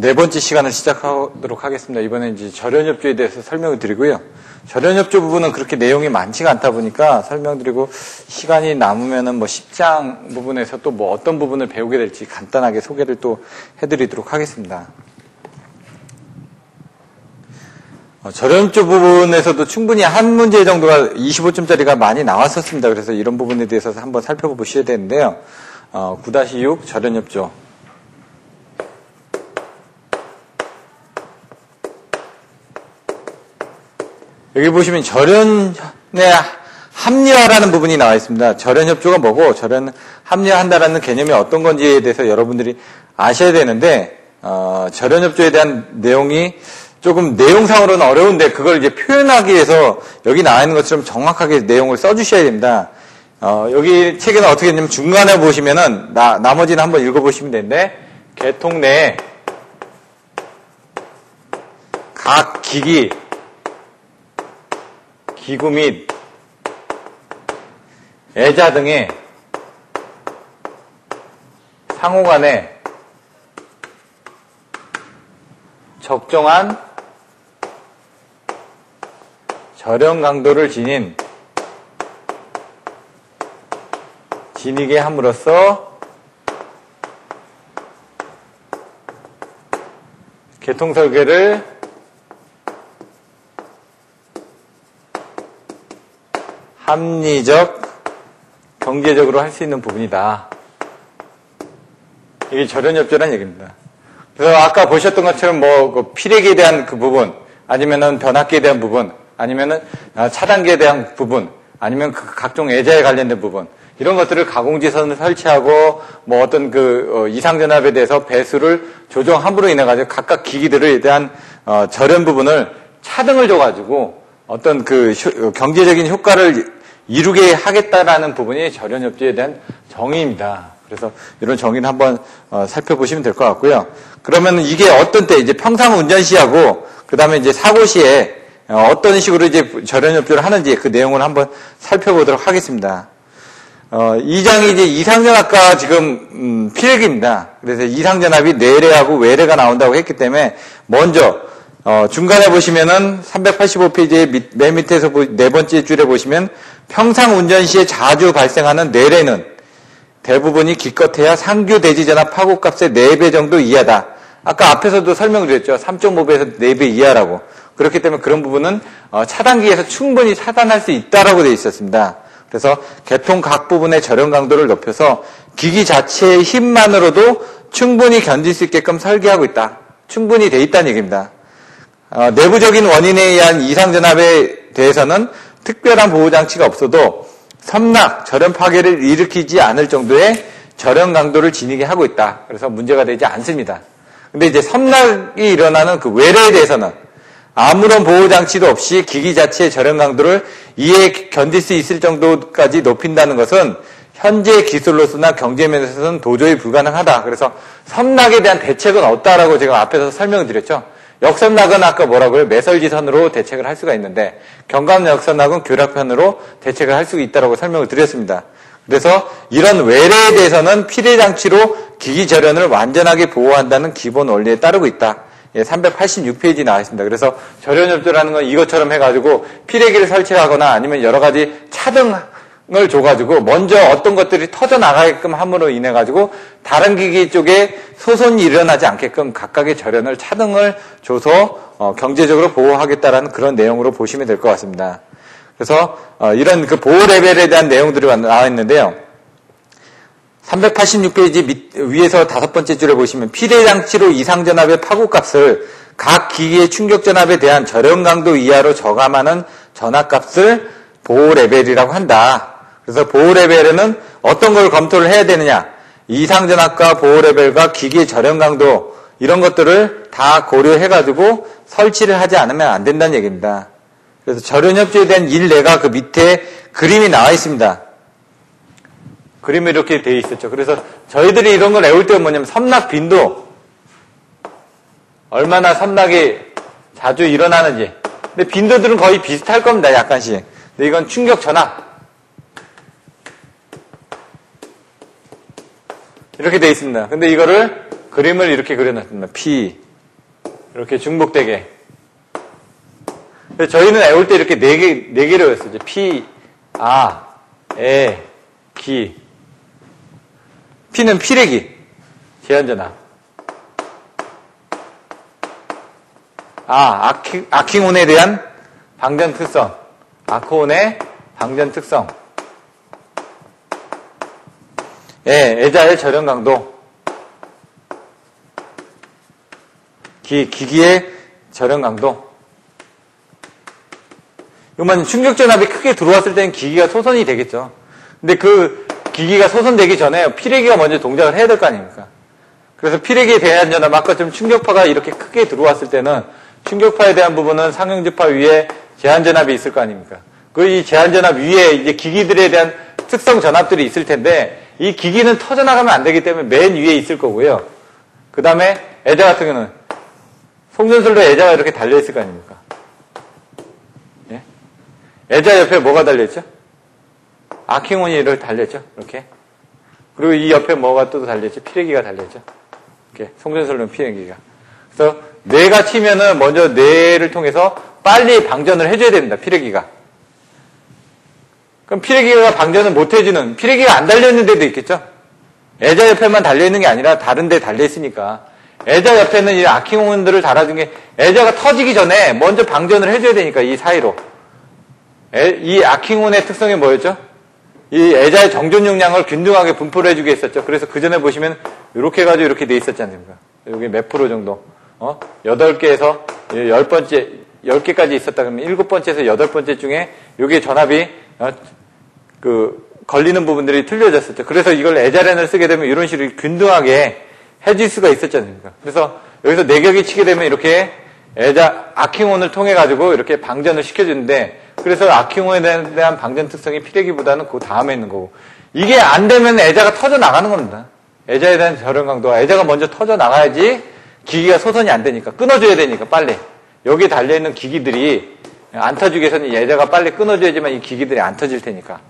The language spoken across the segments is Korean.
네 번째 시간을 시작하도록 하겠습니다. 이번엔 이제 절연협조에 대해서 설명을 드리고요. 절연협조 부분은 그렇게 내용이 많지가 않다 보니까 설명드리고 시간이 남으면은 뭐 10장 부분에서 또 뭐 어떤 부분을 배우게 될지 간단하게 소개를 또 해드리도록 하겠습니다. 절연협조 부분에서도 충분히 한 문제 정도가 25점짜리가 많이 나왔었습니다. 그래서 이런 부분에 대해서 한번 살펴보셔야 되는데요. 9-6 절연협조. 여기 보시면 절연의 합리화라는 부분이 나와 있습니다. 절연협조가 뭐고 절연 합리화한다라는 개념이 어떤 건지에 대해서 여러분들이 아셔야 되는데 절연협조에 대한 내용이 조금 내용상으로는 어려운데 그걸 이제 표현하기 위해서 여기 나와 있는 것처럼 정확하게 내용을 써주셔야 됩니다. 여기 책에는 어떻게 했냐면 중간에 보시면은 나머지는 한번 읽어보시면 되는데 계통 내에 각 기구 및 애자 등의 상호간에 적정한 절연 강도를 지니게 함으로써 계통 설계를 합리적, 경제적으로 할 수 있는 부분이다. 이게 절연협조라는 얘기입니다. 그래서 아까 보셨던 것처럼 그 피력에 대한 그 부분, 아니면은 변압기에 대한 부분, 아니면은 차단기에 대한 부분, 아니면 그 각종 애자에 관련된 부분, 이런 것들을 가공지선을 설치하고 뭐 어떤 이상전압에 대해서 배수를 조정함으로 인해 가지고 각각 기기들에 대한 절연 부분을 차등을 줘가지고 어떤 경제적인 효과를 이루게 하겠다라는 부분이 절연협조에 대한 정의입니다. 그래서 이런 정의를 한번 살펴보시면 될 것 같고요. 그러면 이게 어떤 때 이제 평상 운전 시하고 그 다음에 이제 사고 시에 어떤 식으로 이제 절연협조를 하는지 그 내용을 한번 살펴보도록 하겠습니다. 이 장이 이제 이상전압과 지금 피력입니다. 그래서 이상전압이 내래하고 외래가 나온다고 했기 때문에 먼저 중간에 보시면은 385페이지의 맨 밑에서 네 번째 줄에 보시면 평상 운전 시에 자주 발생하는 내래는 대부분이 기껏해야 상규 대지전압 파고값의 4배 정도 이하다. 아까 앞에서도 설명을 드렸죠. 3.5배에서 4배 이하라고. 그렇기 때문에 그런 부분은 차단기에서 충분히 차단할 수 있다라고 되어 있었습니다. 그래서 계통 각 부분의 절연 강도를 높여서 기기 자체의 힘만으로도 충분히 견딜 수 있게끔 설계하고 있다. 충분히 돼 있다는 얘기입니다. 내부적인 원인에 의한 이상전압에 대해서는 특별한 보호장치가 없어도 섬락, 절연 파괴를 일으키지 않을 정도의 절연 강도를 지니게 하고 있다. 그래서 문제가 되지 않습니다. 근데 이제 섬락이 일어나는 그 외래에 대해서는 아무런 보호장치도 없이 기기 자체의 절연 강도를 이에 견딜 수 있을 정도까지 높인다는 것은 현재 기술로서나 경제 면에서는 도저히 불가능하다. 그래서 섬락에 대한 대책은 없다라고 제가 앞에서 설명을 드렸죠. 역섬락은 아까 뭐라고요? 매설지선으로 대책을 할 수가 있는데 경감 역섬락은 교락편으로 대책을 할 수가 있다고 설명을 드렸습니다. 그래서 이런 외래에 대해서는 피례장치로 기기 절연을 완전하게 보호한다는 기본 원리에 따르고 있다. 386페이지 나와 있습니다. 그래서 절연협조라는 건 이것처럼 해가지고 피례기를 설치하거나 아니면 여러 가지 차등을 줘가지고 먼저 어떤 것들이 터져나가게끔 함으로 인해가지고 다른 기기 쪽에 소손이 일어나지 않게끔 각각의 절연을 차등을 줘서 경제적으로 보호하겠다라는 그런 내용으로 보시면 될 것 같습니다. 그래서 이런 그 보호 레벨에 대한 내용들이 나와 있는데요. 386페이지 위에서 5번째 줄에 보시면 피례장치로 이상전압의 파고값을 각 기기의 충격전압에 대한 절연 강도 이하로 저감하는 전압값을 보호 레벨이라고 한다. 그래서 보호 레벨에는 어떤 걸 검토를 해야 되느냐? 이상전압과 보호 레벨과 기기의 절연 강도 이런 것들을 다 고려해가지고 설치를 하지 않으면 안 된다는 얘기입니다. 그래서 절연협조에 대한 일례가 그 밑에 그림이 나와 있습니다. 그림이 이렇게 되어 있었죠. 그래서 저희들이 이런 걸 외울 때는 뭐냐면 섬락 빈도 얼마나 섬락이 자주 일어나는지. 근데 빈도들은 거의 비슷할 겁니다. 약간씩. 근데 이건 충격 전압. 이렇게 되어 있습니다. 근데 이거를 그림을 이렇게 그려놨습니다. P, 이렇게 중복되게. 그래서 저희는 애울 때 이렇게 네 개로 했었죠. 피, 아, 에, 기. 피는 피레기. 제한전압. 아, 아킹온에 대한 방전 특성. 아크온의 방전 특성. 예, 애자의 절연 강도. 기기의 절연 강도. 이것만 충격전압이 크게 들어왔을 때는 기기가 소선이 되겠죠. 근데 그 기기가 소선되기 전에 피레기가 먼저 동작을 해야 될 거 아닙니까? 그래서 피레기에 대한 전압, 아까처럼 충격파가 이렇게 크게 들어왔을 때는 충격파에 대한 부분은 상형주파 위에 제한전압이 있을 거 아닙니까? 그 이 제한전압 위에 이제 기기들에 대한 특성 전압들이 있을 텐데 이 기기는 터져나가면 안 되기 때문에 맨 위에 있을 거고요. 그 다음에 애자 같은 경우는 송전술로 애자가 이렇게 달려있을 거 아닙니까? 예? 애자 옆에 뭐가 달려있죠? 아킹온이 이렇게 달려있죠? 이렇게. 그리고 이 옆에 뭐가 또 달려있죠? 피레기가 달려있죠? 이렇게. 송전술로 피레기가. 그래서 뇌가 치면은 먼저 뇌를 통해서 빨리 방전을 해줘야 됩니다. 피레기가. 그럼 피레기가 방전을 못 해주는, 피레기가 안 달려있는 데도 있겠죠? 애자 옆에만 달려있는 게 아니라 다른 데 달려있으니까. 애자 옆에는 이 아킹온들을 달아준 게 애자가 터지기 전에 먼저 방전을 해줘야 되니까 이 사이로. 이 아킹온의 특성이 뭐였죠? 이 애자의 정전 용량을 균등하게 분포를 해주게 했었죠. 그래서 그 전에 보시면 이렇게 해가지고 이렇게 돼 있었지 않습니까? 여기 몇 프로 정도. 8개에서 10번째, 10개까지 있었다 그러면 7번째에서 8번째 중에 여기에 전압이 걸리는 부분들이 틀려졌었죠. 그래서 이걸 애자렌을 쓰게 되면 이런 식으로 균등하게 해줄 수가 있었지 않습니까? 그래서 여기서 내격이 치게 되면 이렇게 아킹온을 통해 가지고 이렇게 방전을 시켜주는데 그래서 아킹온에 대한 방전 특성이 피레기보다는 그 다음에 있는 거고 이게 안 되면 애자가 터져 나가는 겁니다. 애자에 대한 절연 강도가 애자가 먼저 터져 나가야지 기기가 소선이 안 되니까 끊어줘야 되니까 빨리 여기 달려있는 기기들이 안 터지기 위해서는 애자가 빨리 끊어줘야지만 이 기기들이 안 터질 테니까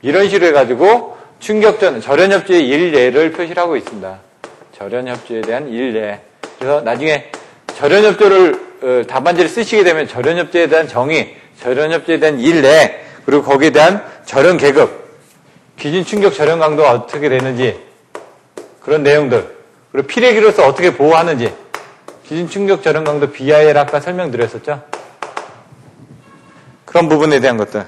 이런 식으로 해가지고 절연협조의 일례를 표시를 하고 있습니다. 절연협조에 대한 일례. 그래서 나중에 절연협조를 답안지를 쓰시게 되면 절연협조에 대한 정의, 절연협조에 대한 일례, 그리고 거기에 대한 절연계급, 기준충격 절연 강도가 어떻게 되는지 그런 내용들, 그리고 피레기로서 어떻게 보호하는지 기준충격 절연 강도 BIL 아까 설명드렸었죠? 그런 부분에 대한 것들.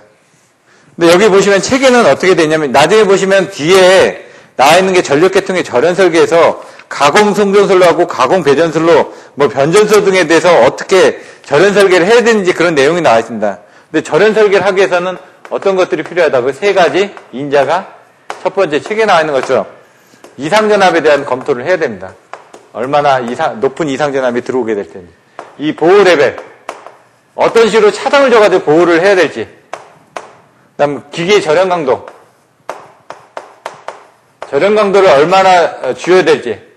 근데 여기 보시면 체계는 어떻게 되냐면 나중에 보시면 뒤에 나와 있는 게 전력계통의 절연 설계에서 가공 송전술로하고 가공 배전술로 뭐 변전소 등에 대해서 어떻게 절연 설계를 해야 되는지 그런 내용이 나와 있습니다. 근데 절연 설계를 하기 위해서는 어떤 것들이 필요하다고 세 가지 인자가 첫 번째 책에 나와 있는 것처럼 이상전압에 대한 검토를 해야 됩니다. 얼마나 높은 이상전압이 들어오게 될 텐지. 이 보호 레벨 어떤 식으로 차등을 줘가지고 보호를 해야 될지. 그다음 기계의 절연 강도. 절연 강도를 얼마나 줘야 될지.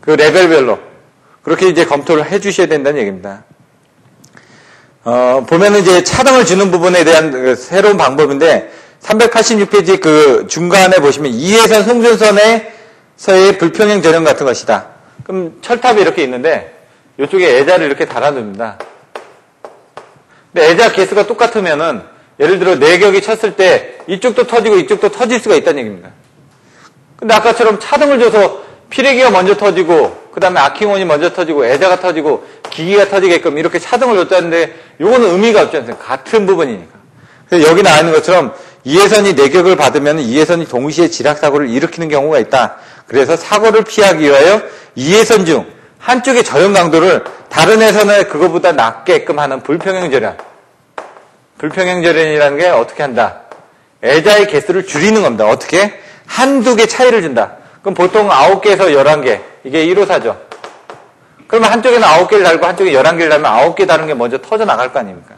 그 레벨별로. 그렇게 이제 검토를 해 주셔야 된다는 얘기입니다. 보면은 이제 차등을 주는 부분에 대한 그 새로운 방법인데 386페이지 그 중간에 보시면 이해선 송전선에서의 불평형 절연 같은 것이다. 그럼 철탑이 이렇게 있는데 이쪽에 애자를 이렇게 달아둡니다. 근데 애자 개수가 똑같으면은 예를 들어 내격이 쳤을 때 이쪽도 터지고 이쪽도 터질 수가 있다는 얘기입니다. 근데 아까처럼 차등을 줘서 피레기가 먼저 터지고 그 다음에 아킹온이 먼저 터지고 애자가 터지고 기기가 터지게끔 이렇게 차등을 줬다는데 이거는 의미가 없지 않습니까? 같은 부분이니까. 그래서 여기 나와 있는 것처럼 이해선이 내격을 받으면 이해선이 동시에 지락사고를 일으키는 경우가 있다. 그래서 사고를 피하기 위하여 이해선 중 한쪽의 절연 강도를 다른 해선을 그거보다 낮게끔 하는 불평형 절연. 불평형 절연이라는 게 어떻게 한다? 애자의 개수를 줄이는 겁니다. 어떻게? 한두 개 차이를 준다. 그럼 보통 9개에서 11개. 이게 1호사죠. 그러면 한쪽에는 9개를 달고 한쪽에 11개를 달면 9개 다른 게 먼저 터져 나갈 거 아닙니까?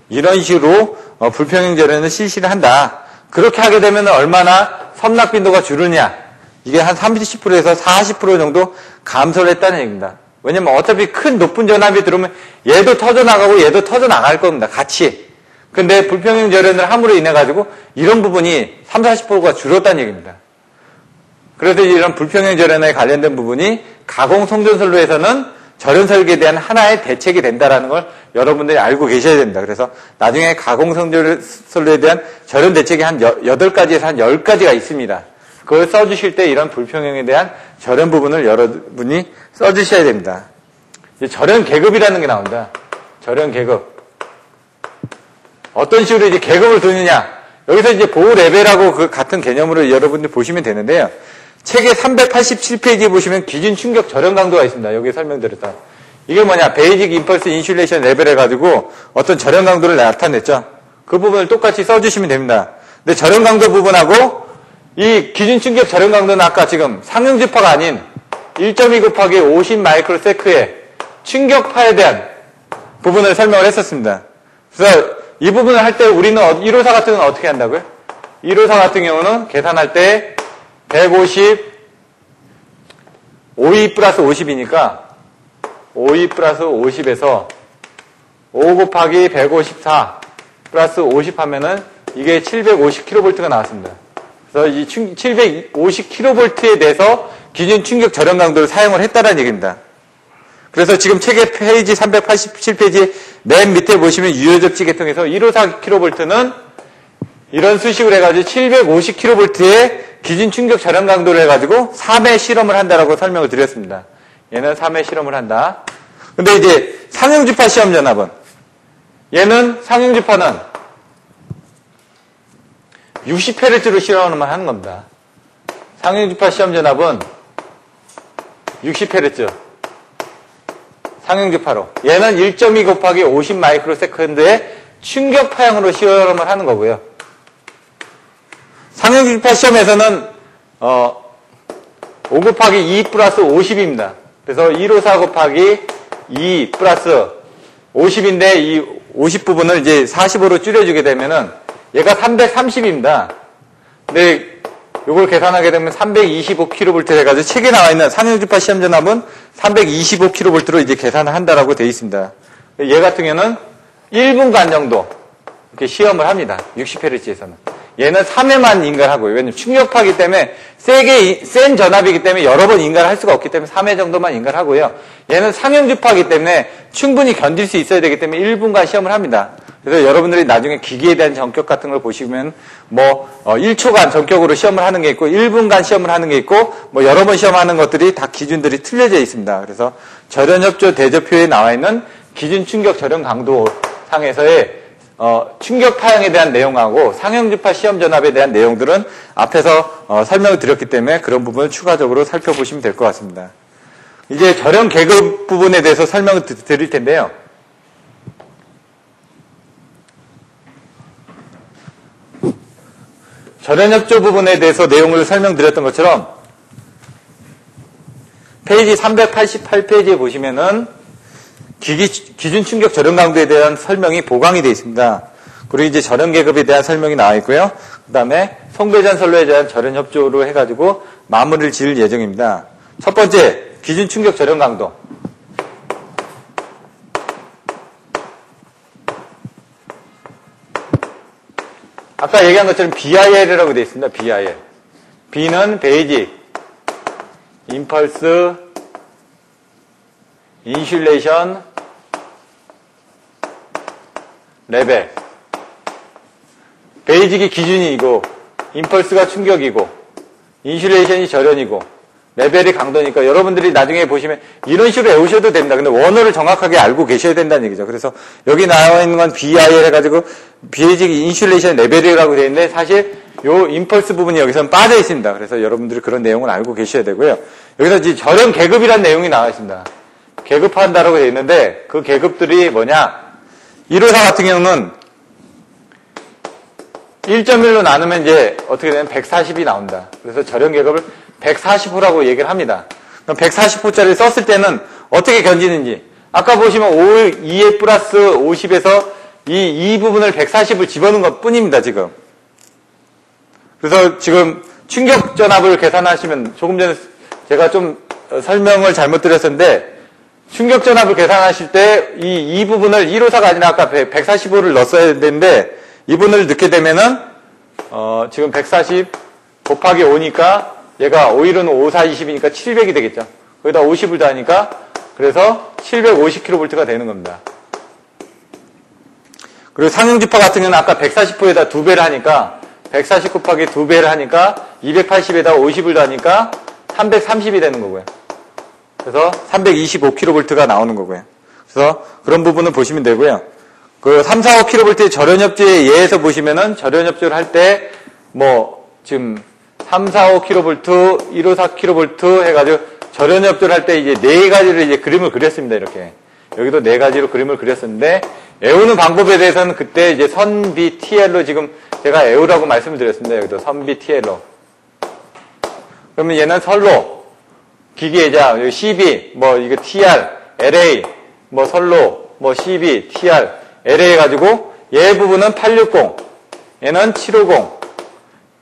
이런 식으로 불평형 절연을 실시를 한다. 그렇게 하게 되면 얼마나 섬락 빈도가 줄으냐. 이게 한 30%에서 40% 정도 감소를 했다는 얘기입니다. 왜냐면 어차피 큰 높은 전압이 들어오면 얘도 터져 나가고 얘도 터져 나갈 겁니다. 같이. 근데 불평형 절연을 함으로 인해 가지고 이런 부분이 30-40%가 줄었다는 얘기입니다. 그래서 이런 불평형 절연에 관련된 부분이 가공 송전선로에서는 절연 설계에 대한 하나의 대책이 된다라는 걸 여러분들이 알고 계셔야 됩니다. 그래서 나중에 가공선로에 대한 절연 대책이 한 8가지에서 한 10가지가 있습니다. 그걸 써주실 때 이런 불평형에 대한 절연 부분을 여러분이 써주셔야 됩니다. 절연 계급이라는 게 나온다. 절연 계급. 어떤 식으로 이제 계급을 두느냐. 여기서 이제 보호 레벨하고 그 같은 개념으로 여러분들 보시면 되는데요. 책의 387페이지에 보시면 기준 충격 절연 강도가 있습니다. 여기 설명드렸다. 이게 뭐냐. 베이직 임펄스 인슐레이션 레벨 해가지고 어떤 절연 강도를 나타냈죠. 그 부분을 똑같이 써주시면 됩니다. 근데 절연 강도 부분하고 이 기준 충격 절연 강도는 아까 지금 상용주파가 아닌 1.2 곱하기 50 마이크로세크의 충격파에 대한 부분을 설명을 했었습니다. 그래서 이 부분을 할 때 우리는 1호사 같은 경우는 어떻게 한다고요? 1호사 같은 경우는 계산할 때 150, 5E 플러스 50이니까 5E 플러스 50에서 5 곱하기 154 플러스 50 하면은 이게 750kV가 나왔습니다. 그래서 이 750kV에 대해서 기준 충격 절연 강도를 사용을 했다는 얘기입니다. 그래서 지금 책의 페이지 387페이지 맨 밑에 보시면 유효접지 계통에서 154kV는 이런 수식을 해가지고 750kV의 기준 충격 절연 강도를 해가지고 3회 실험을 한다라고 설명을 드렸습니다. 얘는 3회 실험을 한다. 근데 이제 상용주파 시험 전압은 얘는 상용주파는 60Hz로 실험을 하는 겁니다. 상용주파 시험 전압은 60Hz. 상용주파로. 얘는 1.2 곱하기 50 마이크로세컨드의 충격 파형으로 시험을 하는 거고요. 상용주파 시험에서는 5 곱하기 2 플러스 50입니다. 그래서 154 곱하기 2 플러스 50인데 이 50 부분을 이제 45로 줄여주게 되면은 얘가 330입니다. 근데 이걸 계산하게 되면 325kV 해가지고 책에 나와 있는 상용주파 시험 전압은 325kV로 이제 계산을 한다라고 되어 있습니다. 얘 같은 경우는 1분간 정도 이렇게 시험을 합니다. 60Hz에서는. 얘는 3회만 인가하고요. 왜냐면 충격파이기 때문에 센 전압이기 때문에 여러 번 인가를 할 수가 없기 때문에 3회 정도만 인가를 하고요. 얘는 상용주파이기 때문에 충분히 견딜 수 있어야 되기 때문에 1분간 시험을 합니다. 그래서 여러분들이 나중에 기기에 대한 전격 같은 걸 보시면 1초간 전격으로 시험을 하는 게 있고 1분간 시험을 하는 게 있고 여러 번 시험하는 것들이 다 기준들이 틀려져 있습니다. 그래서 절연협조 대조표에 나와 있는 기준 충격 절연 강도 상에서의 충격 파형에 대한 내용하고 상용주파 시험 전압에 대한 내용들은 앞에서 설명을 드렸기 때문에 그런 부분을 추가적으로 살펴보시면 될 것 같습니다. 이제 절연 계급 부분에 대해서 설명을 드릴 텐데요. 절연협조 부분에 대해서 내용을 설명드렸던 것처럼 페이지 388페이지에 보시면은 기준 충격 절연 강도에 대한 설명이 보강이 되어 있습니다. 그리고 이제 절연 계급에 대한 설명이 나와 있고요. 그 다음에 송배전 선로에 대한 절연 협조로 해가지고 마무리를 지을 예정입니다. 첫 번째, 기준 충격 절연 강도. 아까 얘기한 것처럼 BIL이라고 되어 있습니다. BIL. B는 베이직, 임펄스, 인슐레이션, 레벨. 베이직이 기준이고, 임펄스가 충격이고, 인슐레이션이 절연이고, 레벨이 강도니까 여러분들이 나중에 보시면 이런 식으로 외우셔도 됩니다. 근데 원어를 정확하게 알고 계셔야 된다는 얘기죠. 그래서 여기 나와 있는 건 BIL 해가지고 베이직 인슐레이션 레벨이라고 되어 있는데 사실 요 임펄스 부분이 여기서는 빠져 있습니다. 그래서 여러분들이 그런 내용을 알고 계셔야 되고요. 여기서 이제 절연 계급이라는 내용이 나와 있습니다. 계급한다라고 되어 있는데 그 계급들이 뭐냐? 1호사 같은 경우는 1.1로 나누면 이제 어떻게 되면 140이 나온다. 그래서 절연 계급을 140호라고 얘기를 합니다. 그럼 140호짜리를 썼을 때는 어떻게 견디는지. 아까 보시면 2에 플러스 50에서 이 부분을 140을 집어넣은 것 뿐입니다, 지금. 그래서 지금 충격 전압을 계산하시면 조금 전에 제가 좀 설명을 잘못 드렸었는데 충격 전압을 계산하실 때 이 부분을 1호사가 아니라 아까 145를 넣었어야 되는데 이 부분을 넣게 되면은 지금 140 곱하기 5니까 얘가 5 1은 5, 4, 20이니까 700이 되겠죠. 거기다 50을 더하니까 그래서 750kV가 되는 겁니다. 그리고 상용주파 같은 경우는 아까 140V에다 2배를 하니까 140 곱하기 2배를 하니까 280에다 50을 더하니까 330이 되는 거고요. 그래서 325kV가 나오는 거고요. 그래서 그런 부분을 보시면 되고요. 그 3, 4, 5kV의 절연협조에 예에서 보시면은 절연협조를 할 때 지금 3, 4, 5kV, 154kV 해가지고 절연협조를 할 때 이제 네 가지를 이제 그림을 그렸습니다. 이렇게. 여기도 네 가지로 그림을 그렸었는데 애우는 방법에 대해서는 그때 이제 선비 TL로 지금 제가 애우라고 말씀을 드렸습니다. 여기도 선비 TL로. 그러면 얘는 선로, 기계자, 여기 CB, 이거 TR, LA, 선로, CB, TR, LA 해가지고 얘 부분은 860, 얘는 750.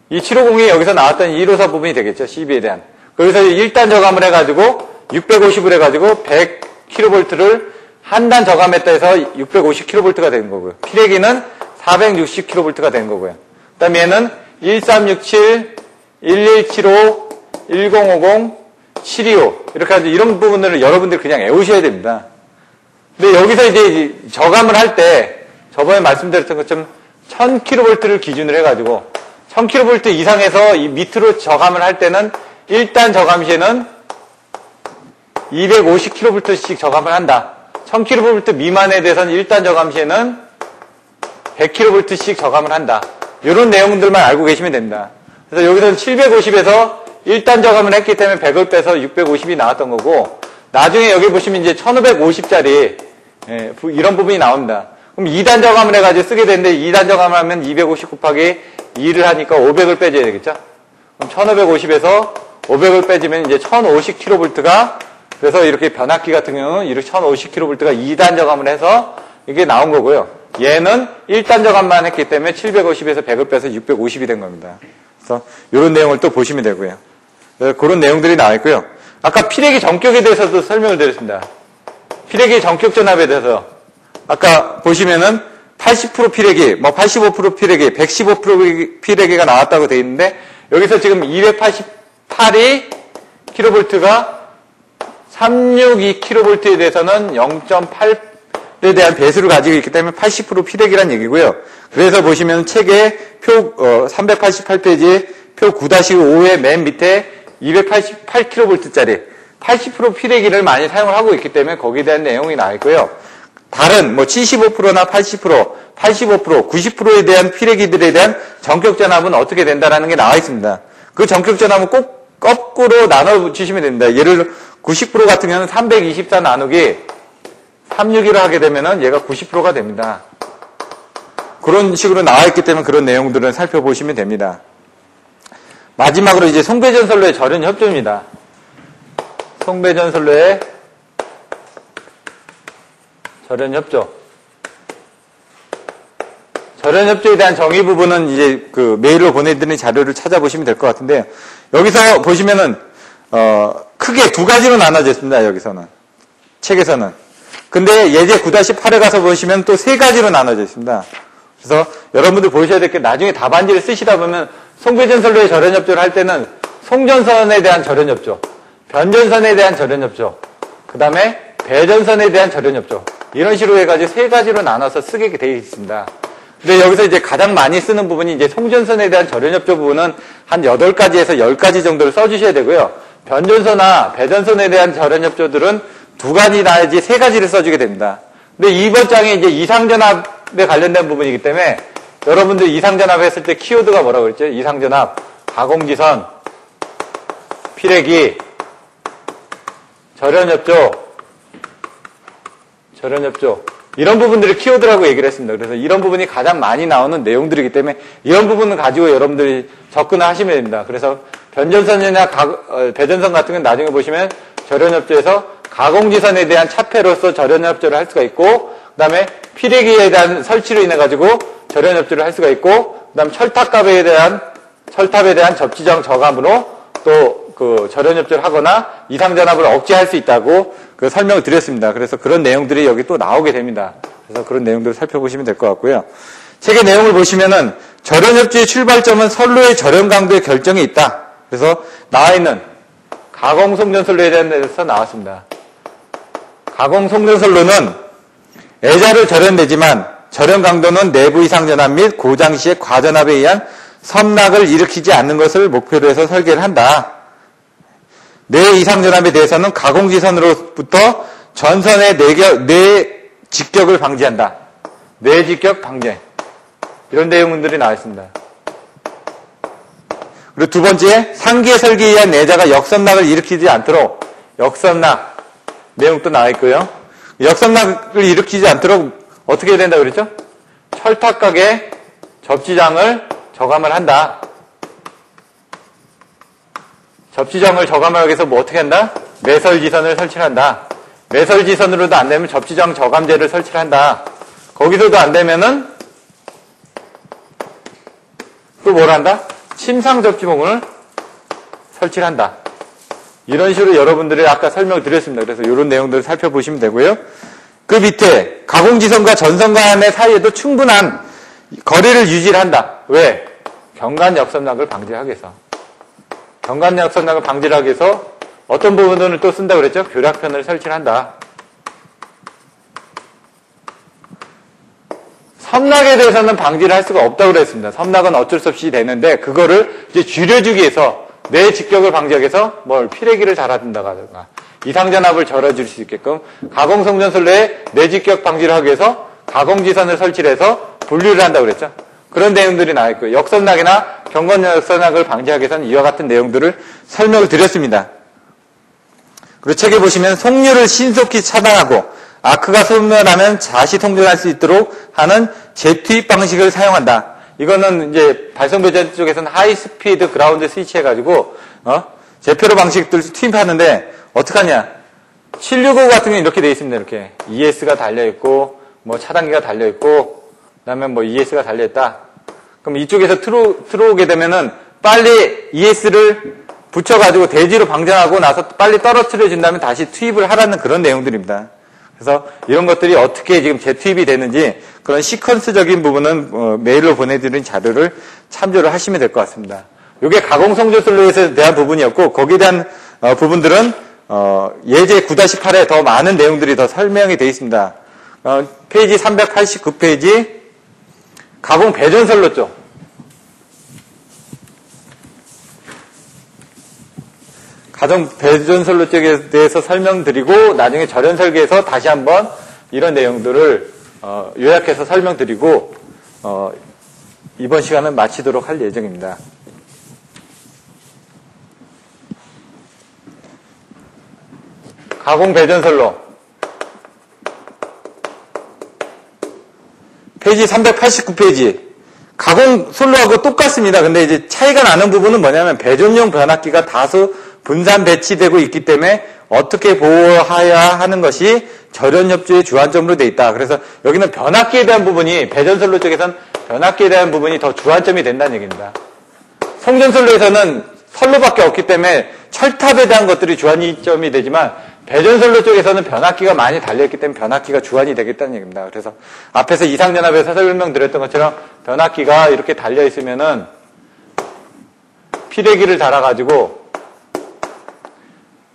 이 750이 여기서 나왔던 154 부분이 되겠죠. CB에 대한. 그래서 1단 저감을 해가지고 650을 해가지고 100kV를 한 단 저감했다 해서 650kV가 되는 거고요. 피레기는 460kV가 되는 거고요. 그 다음에 얘는 1367, 1175, 1050, 725 이렇게 해서 이런 부분들을 여러분들이 그냥 외우셔야 됩니다. 근데 여기서 이제 저감을 할 때 저번에 말씀드렸던 것처럼 1000kV를 기준으로 해가지고 1000kV 이상에서 이 밑으로 저감을 할 때는 1단 저감 시에는 250kV씩 저감을 한다. 1000kV 미만에 대해서는 1단 저감 시에는 100kV씩 저감을 한다. 이런 내용들만 알고 계시면 됩니다. 그래서 여기서는 750에서 1단 저감을 했기 때문에 100을 빼서 650이 나왔던 거고 나중에 여기 보시면 이제 1550짜리 이런 부분이 나옵니다. 그럼 2단 저감을 해가지고 쓰게 되는데 2단 저감을 하면 250 곱하기 2를 하니까 500을 빼줘야 되겠죠? 그럼 1550에서 500을 빼주면 이제 1050kV가 그래서 이렇게 변압기 같은 경우는 이렇게 1050kV가 2단 저감을 해서 이게 나온 거고요. 얘는 1단 저감만 했기 때문에 750에서 100을 빼서 650이 된 겁니다. 그래서 이런 내용을 또 보시면 되고요. 그런 내용들이 나와 있고요. 아까 피레기 전격에 대해서도 설명을 드렸습니다. 피레기 전격 전압에 대해서 아까 보시면은 80% 피레기, 85% 피레기, 115% 피레기가 나왔다고 되어 있는데 여기서 지금 288이 kV가 362kV에 대해서는 0.8에 대한 배수를 가지고 있기 때문에 80% 피레기란 얘기고요. 그래서 보시면 책의 표 388페이지 표 9-5의 맨 밑에 288kV짜리 80% 피레기를 많이 사용을 하고 있기 때문에 거기에 대한 내용이 나와 있고요. 다른 75%나 80%, 85%, 90%에 대한 피레기들에 대한 전격 전압은 어떻게 된다라는 게 나와 있습니다. 그 전격 전압은 꼭 거꾸로 나눠 주시면 됩니다. 예를 90% 같은 경우는 324 나누기 361을 하게 되면은 얘가 90%가 됩니다. 그런 식으로 나와 있기 때문에 그런 내용들을 살펴보시면 됩니다. 마지막으로 이제 송배전선로의 절연 협조입니다. 송배전선로의 절연 협조. 절연 협조에 대한 정의 부분은 이제 그 메일로 보내드리는 자료를 찾아보시면 될 것 같은데요. 여기서 보시면은 크게 두 가지로 나눠져 있습니다. 여기서는 책에서는. 근데 예제 9-8에 가서 보시면 또 세 가지로 나눠져 있습니다. 그래서 여러분들 보셔야 될 게 나중에 답안지를 쓰시다 보면 송배전선로의 절연 협조를 할 때는 송전선에 대한 절연 협조, 변전선에 대한 절연 협조, 그 다음에 배전선에 대한 절연 협조 이런 식으로 해가지고 세 가지로 나눠서 쓰게 되어 있습니다. 근데 여기서 이제 가장 많이 쓰는 부분이 이제 송전선에 대한 절연 협조 부분은 한 8가지에서 10가지 정도를 써주셔야 되고요. 변전선이나 배전선에 대한 절연 협조들은 2가지 나야지 3가지를 써주게 됩니다. 근데 이번 장에 이제 이상전압에 관련된 부분이기 때문에 여러분들 이상전압 했을 때 키워드가 뭐라고 그랬죠? 이상전압, 가공지선, 피레기, 절연협조 이런 부분들을 키워드라고 얘기를 했습니다. 그래서 이런 부분이 가장 많이 나오는 내용들이기 때문에 이런 부분을 가지고 여러분들이 접근을 하시면 됩니다. 그래서 변전선이나 배전선 같은 건 나중에 보시면 절연협조에서 가공지선에 대한 차폐로서 절연협조를 할 수가 있고 그 다음에 피레기에 대한 설치로 인해 가지고 절연협조를 할 수가 있고 그 다음 철탑에 대한 접지정 저감으로 또 그 절연협조를 하거나 이상전압을 억제할 수 있다고 그 설명을 드렸습니다. 그래서 그런 내용들이 여기 또 나오게 됩니다. 그래서 그런 내용들을 살펴보시면 될 것 같고요. 책의 내용을 보시면은 절연협조의 출발점은 선로의 절연 강도의 결정에 있다. 그래서 나와 있는 가공송전선로에 대해서 나왔습니다. 가공 송전선로는 애자로 절연되지만 절연 강도는 내부 이상전압 및 고장 시의 과전압에 의한 섬락을 일으키지 않는 것을 목표로 해서 설계를 한다. 내 이상전압에 대해서는 가공지선으로부터 전선의 뇌직격을 방지한다. 뇌직격 방지. 이런 내용들이 나와 있습니다. 그리고 두 번째, 상기의 설계에 의한 내자가 역섬락을 일으키지 않도록 역섬락 내용도 나와 있고요. 역섬락을 일으키지 않도록 어떻게 해야 된다고 그랬죠? 철탑각에 접지장을 저감을 한다. 접지장을 저감하기 위해서 뭐 어떻게 한다? 매설지선을 설치한다. 매설지선으로도 안 되면 접지장 저감제를 설치를 한다. 거기서도 안 되면은 또 뭘 한다? 침상 접지봉을 설치를 한다. 이런 식으로 여러분들이 아까 설명드렸습니다. 그래서 이런 내용들을 살펴보시면 되고요. 그 밑에 가공지선과 전선 간의 사이에도 충분한 거리를 유지를 한다. 왜? 경관 역섬락을 방지하기 위해서. 경관 역섬락을 방지하기 위해서 어떤 부분들을 또 쓴다고 그랬죠? 교략편을 설치를 한다. 섬락에 대해서는 방지를 할 수가 없다고 그랬습니다. 섬락은 어쩔 수 없이 되는데 그거를 이제 줄여주기 위해서 뇌 직격을 방지하기 위해서 피레기를 달아준다든가 이상전압을 절여줄 수 있게끔 가공송전선로에 뇌직격 방지를 하기 위해서 가공지선을 설치를 해서 분류를 한다고 그랬죠. 그런 내용들이 나와 있고요. 역섬락이나 경관 역섬락을 방지하기 위해서는 이와 같은 내용들을 설명을 드렸습니다. 그리고 책에 보시면 속류를 신속히 차단하고 아크가 소멸하면 다시 통전할 수 있도록 하는 재투입 방식을 사용한다. 이거는 이제 발성배전 쪽에서는 하이스피드 그라운드 스위치 해가지고 제표로 방식들 투입하는데 어떡하냐? 765 같은 경우는 이렇게 돼 있습니다. 이렇게 ES가 달려있고 뭐 차단기가 달려있고 그다음에 뭐 ES가 달려있다. 그럼 이쪽에서 들어오게 되면은 빨리 ES를 붙여가지고 대지로 방전하고 나서 빨리 떨어뜨려 준다면 다시 투입을 하라는 그런 내용들입니다. 그래서 이런 것들이 어떻게 지금 재투입이 되는지 그런 시퀀스적인 부분은 메일로 보내드린 자료를 참조를 하시면 될 것 같습니다. 이게 가공송전선로에 대한 부분이었고 거기에 대한 부분들은 예제 9-8에 더 많은 내용들이 더 설명이 되어 있습니다. 페이지 389페이지 가공 배전선로 쪽. 가정 배전선로 쪽에 대해서 설명드리고 나중에 절연 설계에서 다시 한번 이런 내용들을 요약해서 설명드리고 이번 시간은 마치도록 할 예정입니다. 가공 배전선로 페이지 389페이지 가공 선로하고 똑같습니다. 근데 이제 차이가 나는 부분은 뭐냐면 배전용 변압기가 다수 분산 배치되고 있기 때문에 어떻게 보호해야 하는 것이 절연협조의 주안점으로 되어 있다. 그래서 여기는 변압기에 대한 부분이 배전선로 쪽에서는 변압기에 대한 부분이 더 주안점이 된다는 얘기입니다. 송전선로에서는 선로밖에 없기 때문에 철탑에 대한 것들이 주안점이 되지만 배전선로 쪽에서는 변압기가 많이 달려있기 때문에 변압기가 주안이 되겠다는 얘기입니다. 그래서 앞에서 이상전압에서 설명드렸던 것처럼 변압기가 이렇게 달려있으면은 피레기를 달아가지고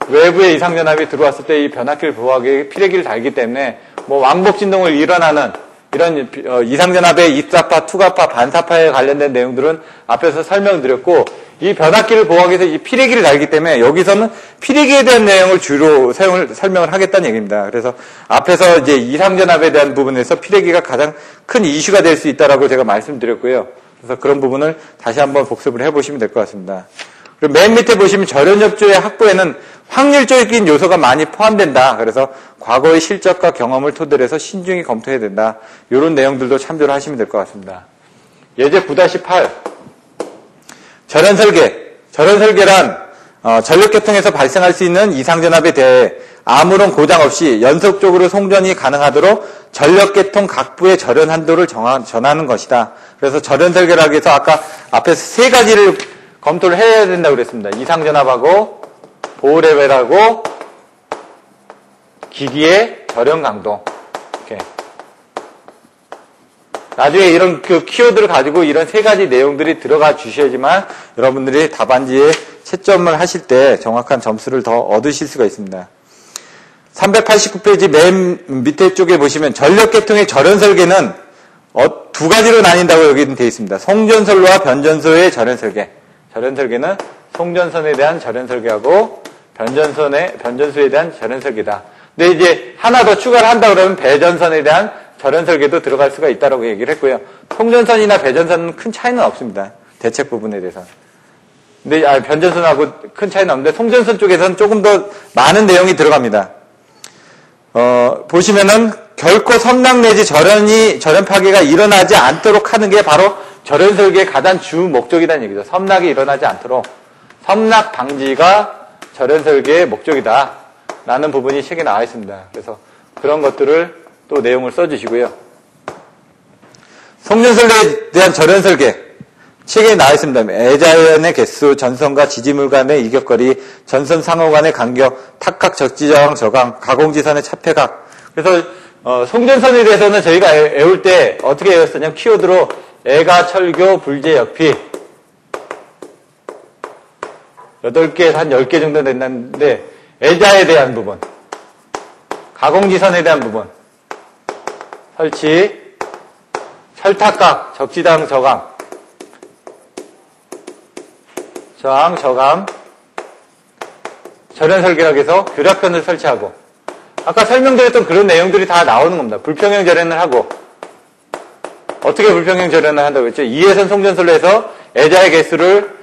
외부에 이상전압이 들어왔을 때 이 변압기를 보호하기 위해 피레기를 달기 때문에 뭐 왕복진동을 일어나는 이런 이상전압의 입사파, 투가파, 반사파에 관련된 내용들은 앞에서 설명드렸고 이 변압기를 보호하기 위해서 이 피레기를 달기 때문에 여기서는 피레기에 대한 내용을 주로 설명을 하겠다는 얘기입니다. 그래서 앞에서 이제 이상전압에 대한 부분에서 피레기가 가장 큰 이슈가 될 수 있다라고 제가 말씀드렸고요. 그래서 그런 부분을 다시 한번 복습을 해보시면 될 것 같습니다. 그리고 맨 밑에 보시면 절연협조의 확보에는 확률적인 요소가 많이 포함된다. 그래서 과거의 실적과 경험을 토대로 해서 신중히 검토해야 된다. 이런 내용들도 참조를 하시면 될 것 같습니다. 예제 9-8 절연설계. 절연설계란 전력계통에서 발생할 수 있는 이상전압에 대해 아무런 고장 없이 연속적으로 송전이 가능하도록 전력계통 각부의 절연 한도를 정하는 것이다. 그래서 절연설계라고 해서 아까 앞에서 세 가지를 검토를 해야 된다고 그랬습니다. 이상전압하고 보호레벨하고 기기의 절연 강도. 이렇게. 나중에 이런 그 키워드를 가지고 이런 세 가지 내용들이 들어가 주셔야지만 여러분들이 답안지에 채점을 하실 때 정확한 점수를 더 얻으실 수가 있습니다. 389페이지 맨 밑에 쪽에 보시면 전력계통의 절연설계는 두 가지로 나뉜다고 여기는 되어 있습니다. 송전선로와 변전소의 절연설계. 절연설계는 송전선에 대한 절연설계하고 변전소에 대한 절연설계다. 근데 이제 하나 더 추가를 한다 그러면 배전선에 대한 절연설계도 들어갈 수가 있다고 얘기를 했고요. 송전선이나 배전선은 큰 차이는 없습니다. 대책 부분에 대해서. 근데 변전선하고 큰 차이는 없는데 송전선 쪽에서는 조금 더 많은 내용이 들어갑니다. 보시면은 결코 섬락 내지 절연 파괴가 일어나지 않도록 하는 게 바로 절연설계의 가장 주 목적이라는 얘기죠. 섬락이 일어나지 않도록. 섬락 방지가 절연설계의 목적이다. 라는 부분이 책에 나와 있습니다. 그래서 그런 것들을 또 내용을 써주시고요. 송전설계에 대한 절연설계. 책에 나와 있습니다. 애자연의 개수, 전선과 지지물 간의 이격거리, 전선 상호 간의 간격, 탁각, 적지저항, 저강, 가공지선의 차폐각. 그래서 송전선에 대해서는 저희가 외울 때 어떻게 외웠었냐면 키워드로 애가, 철교, 불재, 역피 8개, 한 10개 정도 됐는데 애자에 대한 부분, 가공지선에 대한 부분, 설치, 철탁각, 적지당, 저감, 저감, 절연설계라고 해서 교략편을 설치하고, 아까 설명드렸던 그런 내용들이 다 나오는 겁니다. 불평형 절연을 하고, 어떻게 불평형 절연을 한다고 했죠? 2회선 송전선로에서 애자의 개수를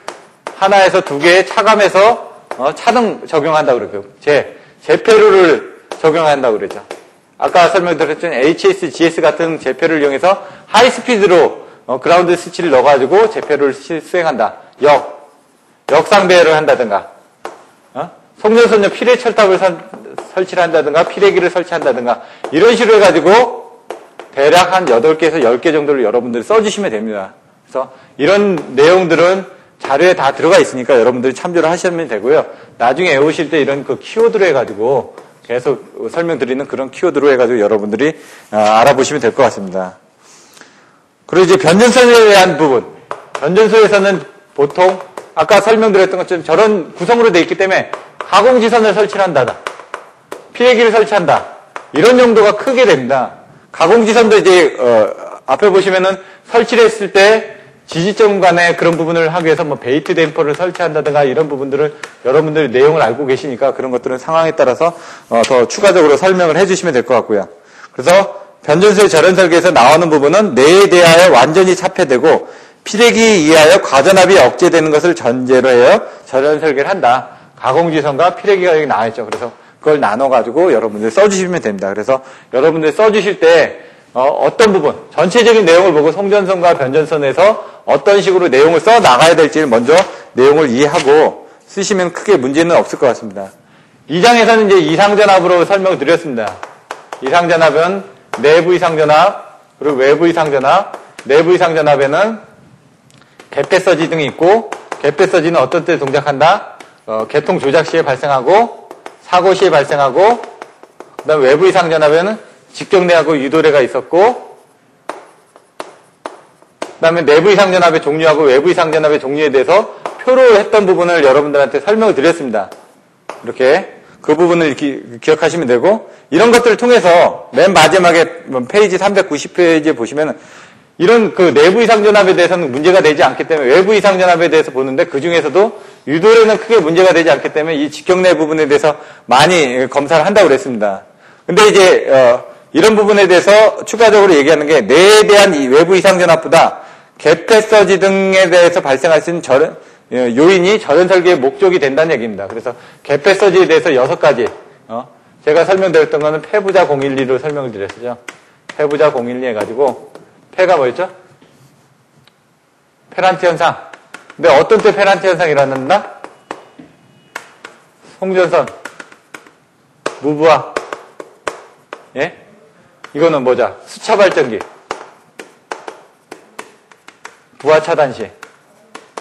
하나에서 2개에 차감해서 차등 적용한다고 그랬고요. 제폐로를 적용한다고 그랬죠. 아까 설명드렸던 HS, GS 같은 제폐를 이용해서 하이스피드로 그라운드 스치를 넣어가지고 제폐로를 수행한다. 역상배열을 한다든가, 송전선로 피레 철탑을 설치를 한다든가, 피레기를 설치한다든가, 이런 식으로 해가지고 대략 한 8개에서 10개 정도를 여러분들이 써주시면 됩니다. 그래서 이런 내용들은 자료에 다 들어가 있으니까 여러분들이 참조를 하시면 되고요. 나중에 외우실 때 이런 그 키워드로 해가지고 계속 설명드리는 그런 키워드로 해가지고 여러분들이 알아보시면 될 것 같습니다. 그리고 이제 변전선에 대한 부분. 변전소에서는 보통 아까 설명드렸던 것처럼 저런 구성으로 되어 있기 때문에 가공지선을 설치를 한다. 피해기를 설치한다. 이런 용도가 크게 됩니다. 가공지선도 이제 앞에 보시면은 설치를 했을 때 지지점 간의 그런 부분을 하기 위해서 뭐 베이트 댐퍼를 설치한다든가 이런 부분들을 여러분들이 내용을 알고 계시니까 그런 것들은 상황에 따라서 더 추가적으로 설명을 해주시면 될 것 같고요. 그래서 변전소의 절연설계에서 나오는 부분은 뇌에 대하여 완전히 차폐되고 피레기에 의하여 과전압이 억제되는 것을 전제로 해요. 절연설계를 한다. 가공지선과 피레기가 여기 나와있죠. 그래서 그걸 나눠가지고 여러분들 써주시면 됩니다. 그래서 여러분들 써주실 때 어떤 부분, 전체적인 내용을 보고 송전선과 변전선에서 어떤 식으로 내용을 써 나가야 될지를 먼저 내용을 이해하고 쓰시면 크게 문제는 없을 것 같습니다. 2장에서는 이제 이상전압으로 설명드렸습니다. 이상전압은 내부 이상전압, 그리고 외부 이상전압. 내부 이상전압에는 개폐서지 등이 있고, 개폐서지는 어떤 때 동작한다? 개통 조작 시에 발생하고, 사고 시에 발생하고, 그 다음 외부 이상전압에는 직경례하고 유도례가 있었고, 그 다음에 내부 이상전압의 종류하고 외부 이상전압의 종류에 대해서 표로 했던 부분을 여러분들한테 설명을 드렸습니다. 이렇게 그 부분을 기억하시면 되고, 이런 것들을 통해서 맨 마지막에 페이지 390페이지에 보시면 이런 그 내부 이상전압에 대해서는 문제가 되지 않기 때문에 외부 이상전압에 대해서 보는데 그 중에서도 유도례는 크게 문제가 되지 않기 때문에 이 직경례 부분에 대해서 많이 검사를 한다고 그랬습니다. 근데 이제 이런 부분에 대해서 추가적으로 얘기하는 게 뇌에 대한 이 외부 이상전압보다 개폐서지 등에 대해서 발생할 수 있는 요인이 절연설계의 목적이 된다는 얘기입니다. 그래서 개폐서지에 대해서 6가지 제가 설명드렸던 거는 폐부자 012로 설명을 드렸죠. 폐부자 012 해가지고 폐가 뭐였죠? 페란트 현상. 근데 어떤 때 페란트 현상이 일어난다? 송전선 무부하. 예? 이거는 뭐죠? 수차 발전기. 부하 차단 시.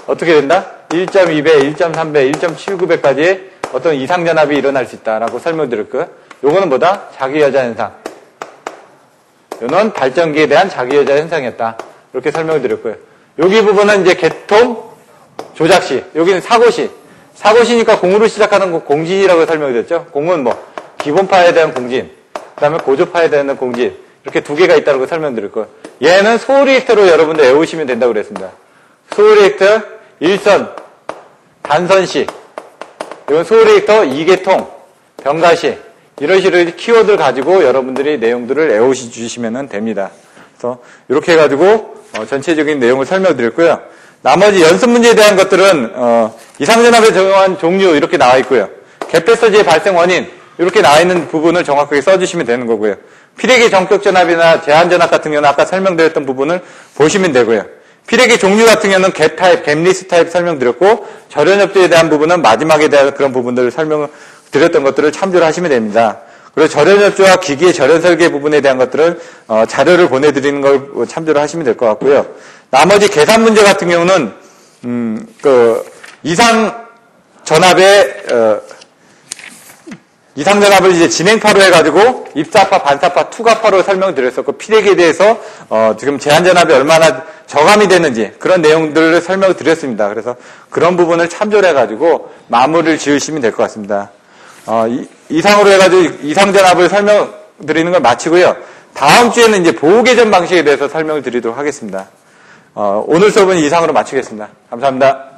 어떻게 된다? 1.2배, 1.3배, 1.79배까지의 어떤 이상전압이 일어날 수 있다라고 설명드렸고요. 요거는 뭐다? 자기여자 현상. 요는 발전기에 대한 자기여자 현상이었다. 이렇게 설명을 드렸고요. 여기 부분은 이제 개통 조작 시. 여기는 사고 시. 사고 시니까 공으로 시작하는 거 공진이라고 설명드렸죠. 공은 뭐 기본파에 대한 공진, 그 다음에 고조파에 대한 공진, 이렇게 두 개가 있다고 설명드릴 거예요. 얘는 소리액터로 여러분들 외우시면 된다고 그랬습니다. 소리액터, 일선, 단선식, 이건 소리액터 2계통, 병가시, 이런 식으로 키워드를 가지고 여러분들이 내용들을 외우시면 됩니다. 그래서 이렇게 해가지고 전체적인 내용을 설명드렸고요. 나머지 연습 문제에 대한 것들은 이상전압의 정한 종류 이렇게 나와 있고요. 갭패서지의 발생 원인 이렇게 나와 있는 부분을 정확하게 써주시면 되는 거고요. 피레기 정격전압이나 제한전압 같은 경우는 아까 설명드렸던 부분을 보시면 되고요. 피레기 종류 같은 경우는 갭 타입, 갭리스 타입 설명드렸고 절연협조에 대한 부분은 마지막에 대한 그런 부분들을 설명드렸던 것들을 참조를 하시면 됩니다. 그리고 절연협조와 기기의 절연 설계 부분에 대한 것들은 자료를 보내드리는 걸 참조를 하시면 될 것 같고요. 나머지 계산 문제 같은 경우는 이상전압을 이제 진행파로 해가지고 입사파, 반사파, 투과파로 설명드렸었고 피레기에 대해서 지금 제한전압이 얼마나 저감이 되는지 그런 내용들을 설명드렸습니다. 그래서 그런 부분을 참조를 해가지고 마무리를 지으시면 될 것 같습니다. 이상으로 해가지고 이상전압을 설명드리는 걸 마치고요. 다음 주에는 이제 보호개전 방식에 대해서 설명을 드리도록 하겠습니다. 오늘 수업은 이상으로 마치겠습니다. 감사합니다.